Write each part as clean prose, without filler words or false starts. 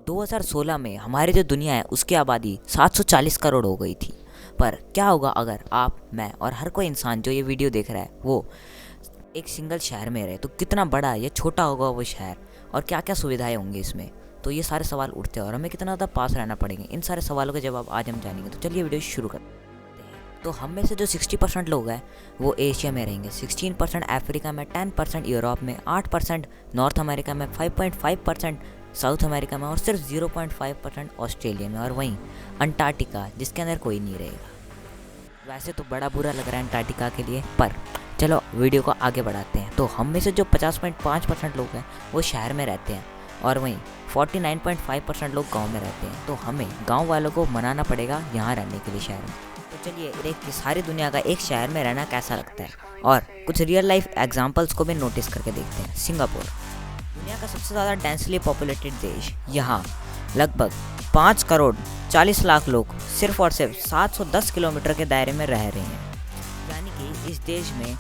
2016 में हमारी जो दुनिया है उसकी आबादी 740 करोड़ हो गई थी। पर क्या होगा अगर आप, मैं और हर कोई इंसान जो ये वीडियो देख रहा है वो एक सिंगल शहर में रहे, तो कितना बड़ा या छोटा होगा वो शहर और क्या क्या सुविधाएं होंगी इसमें। तो ये सारे सवाल उठते हैं और हमें कितना ज़्यादा पास रहना पड़ेंगे। इन सारे सवालों के जवाब आज हम जानेंगे। तो चलिए वीडियो शुरू करते हैं। तो हम में से जो 60% लोग हैं वो एशिया में रहेंगे, 16% अफ्रीका में, 10% यूरोप में, 8% नॉर्थ अमेरिका में, 5.5% साउथ अमेरिका में और सिर्फ 0.5% ऑस्ट्रेलिया में, और वहीं अंटार्कटिका जिसके अंदर कोई नहीं रहेगा। वैसे तो बड़ा बुरा लग रहा है अंटार्कटिका के लिए, पर चलो वीडियो को आगे बढ़ाते हैं। तो हम में से जो 50.5% लोग हैं वो शहर में रहते हैं और वहीं 49.5% लोग गांव में रहते हैं। तो हमें गांव वालों को मनाना पड़ेगा यहाँ रहने के लिए शहर में। तो चलिए एक सारी दुनिया का एक शहर में रहना कैसा लगता है और कुछ रियल लाइफ एग्जांपल्स को भी नोटिस करके देखते हैं। सिंगापुर, दुनिया का सबसे ज़्यादा डेंसली पॉपुलेटेड देश। यहाँ लगभग 5 करोड़ 40 लाख लोग सिर्फ और सिर्फ 710 किलोमीटर के दायरे में रह रहे हैं। यानी कि इस देश में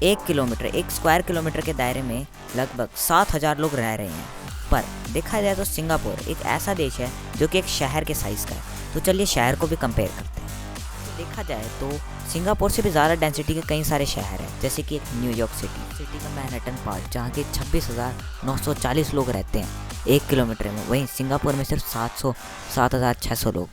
1 स्क्वायर किलोमीटर के दायरे में लगभग 7,000 लोग रह रहे हैं। पर देखा जाए तो सिंगापुर एक ऐसा देश है जो कि एक शहर के साइज़ का है। तो चलिए शहर को भी कंपेयर करते हैं। तो देखा जाए तो सिंगापुर से भी ज़्यादा डेंसिटी के कई सारे शहर हैं, जैसे कि एक न्यूयॉर्क सिटी का मैनहट्टन पार्ट, जहाँ के 26,940 लोग रहते हैं 1 किलोमीटर में। वहीं सिंगापुर में सिर्फ 7,600 लोग।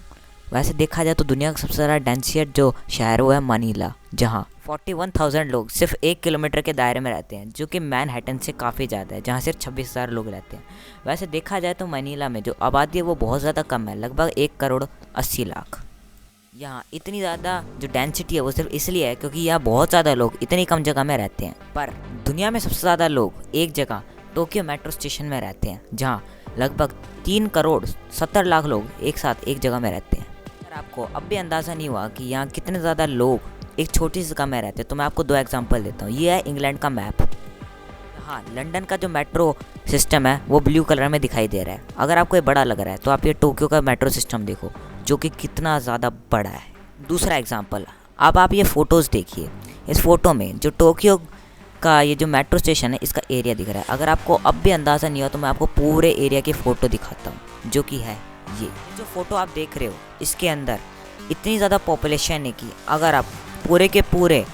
वैसे देखा जाए तो दुनिया का सबसे ज़्यादा डेंसियर जो शहर वो है मनीला, जहाँ 41,000 लोग सिर्फ 1 किलोमीटर के दायरे में रहते हैं, जो कि मैनहट्टन से काफ़ी ज़्यादा है, जहाँ सिर्फ 26,000 लोग रहते हैं। वैसे देखा जाए तो मनीला में जो आबादी है वो बहुत ज़्यादा कम है, लगभग 1 करोड़ 80 लाख। यहाँ इतनी ज़्यादा जो डेंसिटी है वो सिर्फ इसलिए है क्योंकि यहाँ बहुत ज़्यादा लोग इतनी कम जगह में रहते हैं। पर दुनिया में सबसे ज़्यादा लोग एक जगह टोक्यो मेट्रो स्टेशन में रहते हैं, जहाँ लगभग 3 करोड़ 70 लाख लोग एक साथ एक जगह में रहते हैं। अगर आपको अब भी अंदाज़ा नहीं हुआ कि यहाँ कितने ज़्यादा लोग एक छोटी सी जगह में रहते हैं, तो मैं आपको 2 एग्जांपल देता हूँ। ये है इंग्लैंड का मैप। हाँ, लंदन का जो मेट्रो सिस्टम है वो ब्लू कलर में दिखाई दे रहा है। अगर आपको ये बड़ा लग रहा है तो आप ये टोक्यो का मेट्रो सिस्टम देखो, जो कि कितना ज़्यादा बड़ा है। दूसरा एग्जांपल, अब आप ये फ़ोटोज़ देखिए। इस फ़ोटो में जो टोक्यो का ये जो मेट्रो स्टेशन है इसका एरिया दिख रहा है। अगर आपको अब भी अंदाज़ा नहीं हो तो मैं आपको पूरे एरिया की फ़ोटो दिखाता हूँ, जो कि है ये जो फ़ोटो आप देख रहे हो। इसके अंदर इतनी ज़्यादा पॉपुलेशन है कि अगर आप पूरे के पूरे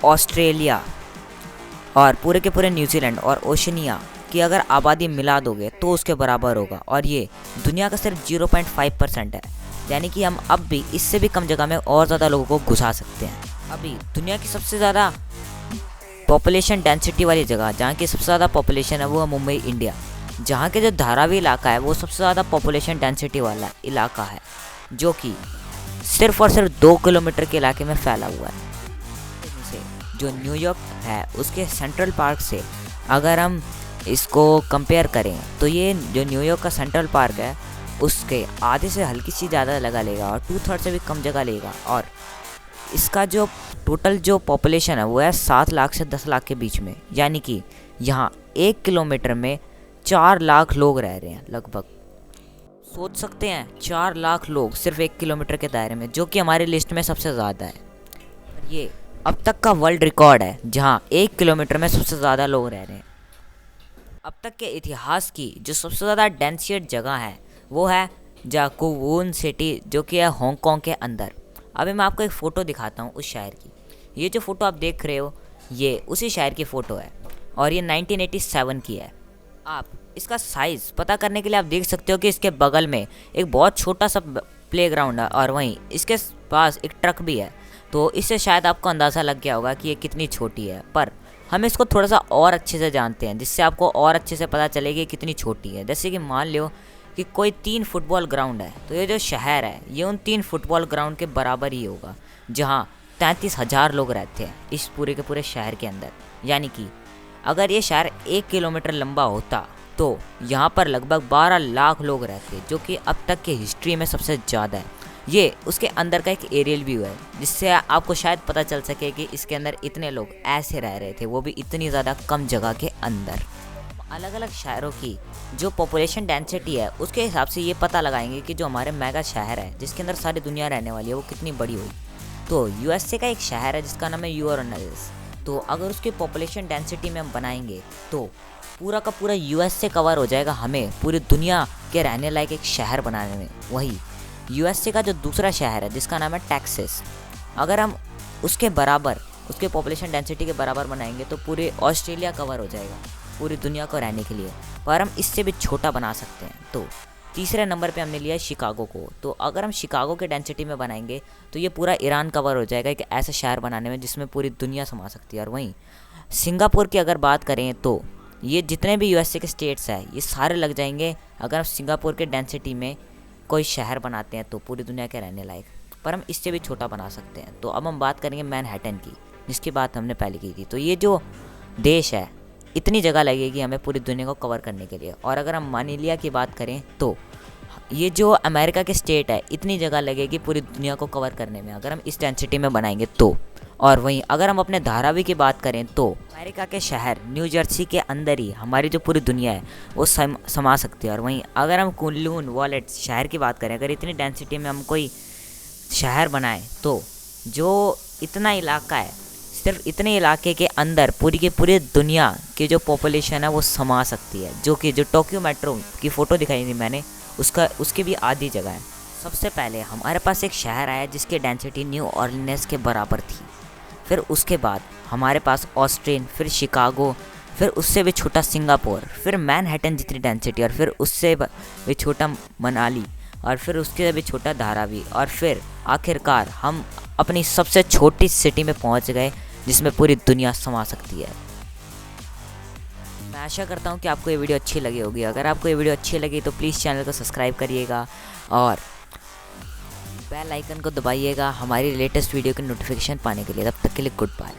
ऑस्ट्रेलिया और पूरे के पूरे न्यूजीलैंड और ओशनिया की अगर आबादी मिला दोगे तो उसके बराबर होगा, और ये दुनिया का सिर्फ 0.5% है। यानी कि हम अब भी इससे भी कम जगह में और ज़्यादा लोगों को घुसा सकते हैं। अभी दुनिया की सबसे ज़्यादा पॉपुलेशन डेंसिटी वाली जगह, जहाँ की सबसे ज़्यादा पॉपुलेशन है वो है मुंबई, इंडिया। जहाँ के जो धारावी इलाका है वो सबसे ज़्यादा पॉपुलेशन डेंसिटी वाला इलाका है, जो कि सिर्फ और सिर्फ 2 किलोमीटर के इलाके में फैला हुआ है। जो न्यूयॉर्क है उसके सेंट्रल पार्क से अगर हम इसको कंपेयर करें तो ये जो न्यूयॉर्क का सेंट्रल पार्क है उसके आधे से हल्की सी ज़्यादा जगह लेगा और 2/3 से भी कम जगह लेगा। और इसका जो टोटल जो पॉपुलेशन है वो है 7 लाख से 10 लाख के बीच में। यानी कि यहाँ 1 किलोमीटर में 4 लाख लोग रह रहे हैं लगभग। सोच सकते हैं 4 लाख लोग सिर्फ 1 किलोमीटर के दायरे में, जो कि हमारी लिस्ट में सबसे ज़्यादा है। ये अब तक का वर्ल्ड रिकॉर्ड है जहाँ 1 किलोमीटर में सबसे ज़्यादा लोग रह रहे हैं। अब तक के इतिहास की जो सबसे ज़्यादा डेंसियर जगह है वो है जाकुवून सिटी, जो कि है हांगकांग के अंदर। अभी मैं आपको एक फ़ोटो दिखाता हूँ उस शहर की। ये जो फ़ोटो आप देख रहे हो ये उसी शहर की फ़ोटो है और ये 1987 की है। आप इसका साइज़ पता करने के लिए आप देख सकते हो कि इसके बगल में एक बहुत छोटा सा प्लेग्राउंड है और वहीं इसके पास एक ट्रक भी है। तो इससे शायद आपको अंदाज़ा लग गया होगा कि ये कितनी छोटी है। पर हम इसको थोड़ा सा और अच्छे से जानते हैं, जिससे आपको और अच्छे से पता चलेगी कितनी छोटी है। जैसे कि मान लो कि कोई 3 फुटबॉल ग्राउंड है, तो ये जो शहर है ये उन 3 फुटबॉल ग्राउंड के बराबर ही होगा, जहाँ 33,000 लोग रहते हैं इस पूरे के पूरे शहर के अंदर। यानी कि अगर ये शहर 1 किलोमीटर लंबा होता तो यहाँ पर लगभग 12 लाख लोग रहते, जो कि अब तक की हिस्ट्री में सबसे ज़्यादा है। ये उसके अंदर का एक एरियल व्यू है, जिससे आपको शायद पता चल सके कि इसके अंदर इतने लोग ऐसे रह रहे थे, वो भी इतनी ज़्यादा कम जगह के अंदर। अलग अलग शहरों की जो पॉपुलेशन डेंसिटी है उसके हिसाब से ये पता लगाएंगे कि जो हमारे मेगा शहर है जिसके अंदर सारी दुनिया रहने वाली है वो कितनी बड़ी होगी। तो यूएसए का एक शहर है जिसका नाम है यूरोनल्स। तो अगर उसकी पॉपुलेशन डेंसिटी में हम बनाएंगे तो पूरा का पूरा यूएस से कवर हो जाएगा हमें पूरी दुनिया के रहने लायक एक शहर बनाने में। वही यूएसए का जो दूसरा शहर है जिसका नाम है टेक्सास, अगर हम उसके बराबर, उसके पॉपुलेशन डेंसिटी के बराबर बनाएंगे तो पूरे ऑस्ट्रेलिया कवर हो जाएगा पूरी दुनिया को रहने के लिए, पर हम इससे भी छोटा बना सकते हैं। तो तीसरे नंबर पे हमने लिया है शिकागो को। तो अगर हम शिकागो के डेंसिटी में बनाएंगे तो ये पूरा ईरान कवर हो जाएगा एक ऐसा शहर बनाने में जिसमें पूरी दुनिया समा सकती है। और वहीं सिंगापुर की अगर बात करें तो ये जितने भी यूएसए के स्टेट्स हैं ये सारे लग जाएंगे अगर हम सिंगापुर के डेंसिटी में कोई शहर बनाते हैं तो पूरी दुनिया के रहने लायक, पर हम इससे भी छोटा बना सकते हैं। तो अब हम बात करेंगे मैनहट्टन की, जिसकी बात हमने पहले की थी। तो ये जो देश है इतनी जगह लगेगी हमें पूरी दुनिया को कवर करने के लिए। और अगर हम मनीलिया की बात करें तो ये जो अमेरिका के स्टेट है इतनी जगह लगेगी पूरी दुनिया को कवर करने में अगर हम इस डेंसिटी में बनाएंगे तो। और वहीं अगर हम अपने धारावी की बात करें तो अमेरिका के शहर न्यू जर्सी के अंदर ही हमारी जो पूरी दुनिया है वो समा सकती है। और वहीं अगर हम कुनलून वॉलेट शहर की बात करें, अगर इतनी डेंसिटी में हम कोई शहर बनाएं तो जो इतना इलाका है, सिर्फ इतने इलाके के अंदर पूरी की पूरी दुनिया की जो पॉपुलेशन है वो समा सकती है। जो कि जो टोक्यो मेट्रो की फ़ोटो दिखाई थी मैंने, उसकी भी आधी जगह है। सबसे पहले हमारे पास एक शहर आया जिसकी डेंसिटी न्यू ऑर्लियंस के बराबर थी, फिर उसके बाद हमारे पास ऑस्टिन, फिर शिकागो, फिर उससे भी छोटा सिंगापुर, फिर मैनहट्टन जितनी डेंसिटी, और फिर उससे भी छोटा मनाली, और फिर उसके भी छोटा धारावी, और फिर आखिरकार हम अपनी सबसे छोटी सिटी में पहुंच गए जिसमें पूरी दुनिया समा सकती है। मैं आशा करता हूं कि आपको ये वीडियो अच्छी लगी होगी। अगर आपको ये वीडियो अच्छी लगी तो प्लीज़ चैनल को सब्सक्राइब करिएगा और बेल आइकन को दबाइएगा हमारी लेटेस्ट वीडियो की नोटिफिकेशन पाने के लिए। तब तक के लिए गुड बाय।